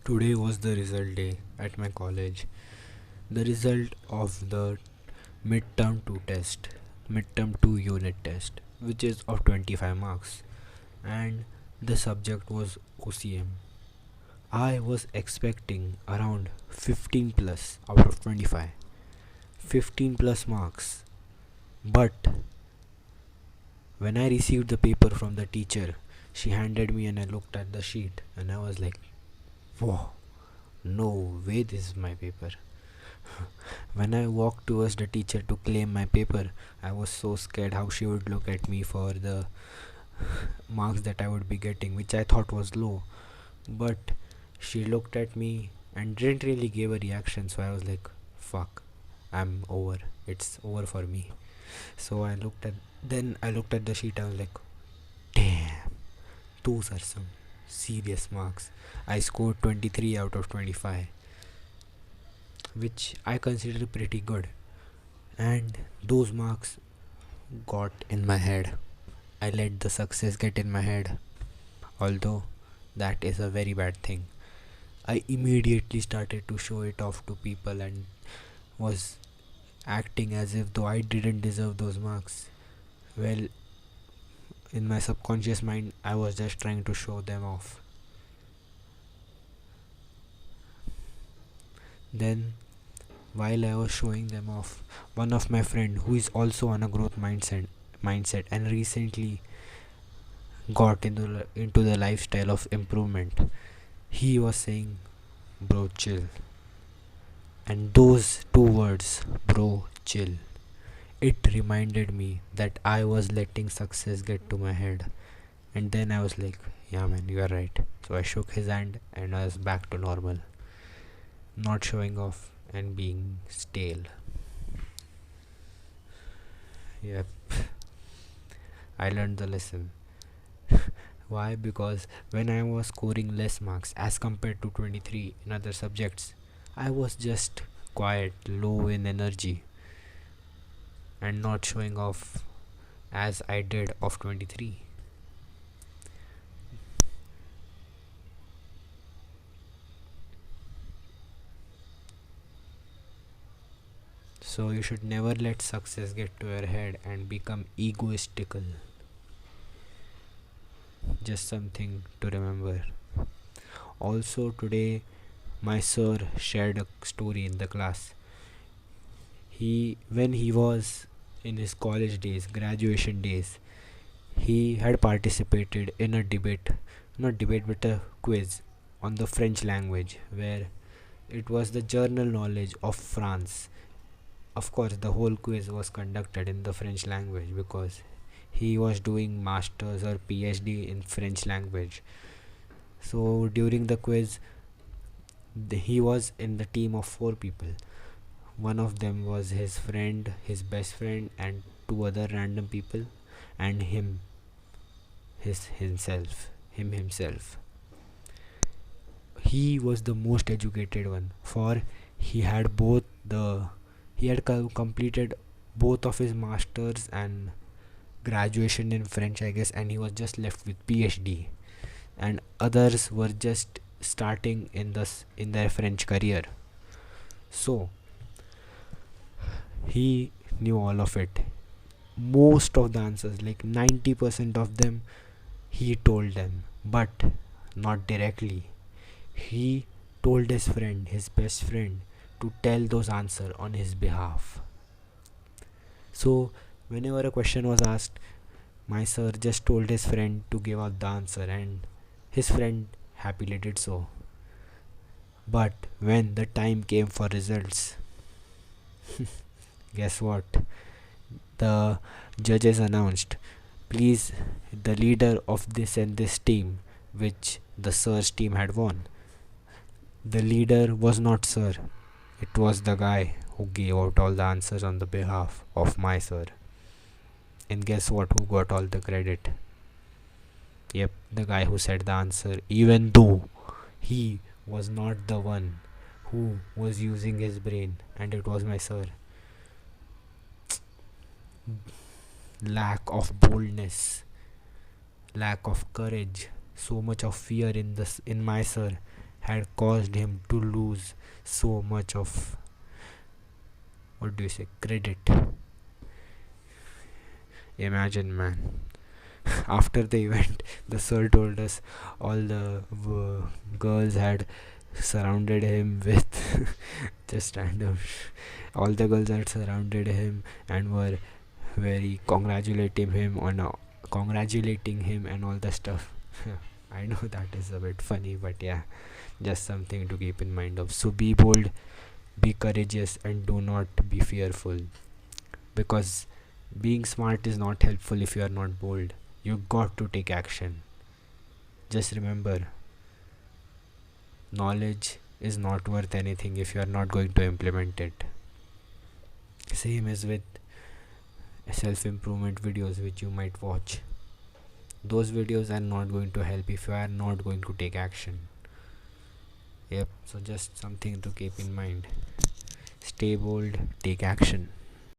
Today was the result day at my college. The result of the midterm 2 test, midterm 2 unit test, which is of 25 marks, and the subject was OCM. I was expecting around 15 plus out of 25, 15 plus marks. But when I received the paper from the teacher, she handed me and I looked at the sheet and I was like, whoa, no way, this is my paper. When I walked towards the teacher to claim my paper, I was so scared how she would look at me for the marks that I would be getting, which I thought was low. But she looked at me and didn't really give a reaction, so I was like, fuck, I'm over. It's over for me. So I looked at the sheet. I was like, damn, those are some serious marks. I scored 23 out of 25, which I consider pretty good. And those marks got in my head. I let the success get in my head, although that is a very bad thing. I immediately started to show it off to people and was acting as if though I didn't deserve those marks. Well, in my subconscious mind, I was just trying to show them off. Then, while I was showing them off, one of my friend who is also on a growth mindset and recently got into the lifestyle of improvement, he was saying, bro, chill. And those two words, bro, chill, it reminded me that I was letting success get to my head. And then I was like, yeah, man, you are right. So I shook his hand and I was back to normal, not showing off and being stale. Yep, I learned the lesson. Why? Because when I was scoring less marks as compared to 23 in other subjects, I was just quiet, low in energy, and not showing off as I did of 23. So you should never let success get to your head and become egoistical. Just something to remember. Also, today my sir shared a story in the class. When he was in his college days, graduation days, he had participated in a debate, not debate, but a quiz on the French language, where it was the journal knowledge of France. Of course, the whole quiz was conducted in the French language because he was doing masters or PhD in French language. So during the quiz, he was in the team of four people. One of them was his friend, his best friend, and two other random people, and him himself. He was the most educated one, for he had both the he had completed both of his masters and graduation in French, I guess, and he was just left with PhD, and others were just starting in their French career. So he knew all of it. Most of the answers, like 90% of them, he told them, but not directly. He told his best friend, to tell those answers on his behalf. So, whenever a question was asked, my sir just told his friend to give out the answer, and his friend happily did so. But when the time came for results, guess what? The judges announced, please, the leader of this and this team, which the sir's team had won. The leader was not sir, it was the guy who gave out all the answers on the behalf of my sir. And guess what? Who got all the credit? Yep, the guy who said the answer, even though he was not the one who was using his brain, and it was my sir. Lack of boldness, lack of courage, so much of fear in my sir, had caused him to lose so much of, what do you say, credit. Imagine, man. After the event, the sir told us all the girls had surrounded him with just random. All the girls had surrounded him and were very congratulating him and all the stuff. I know that is a bit funny, but yeah, just something to keep in mind of. So be bold, be courageous, and do not be fearful, because being smart is not helpful if you are not bold. You got to take action. Just remember, knowledge is not worth anything if you are not going to implement it. Same as with self improvement videos which you might watch. Those videos are not going to help if you are not going to take action. Yep, so just something to keep in mind. Stay bold, take action.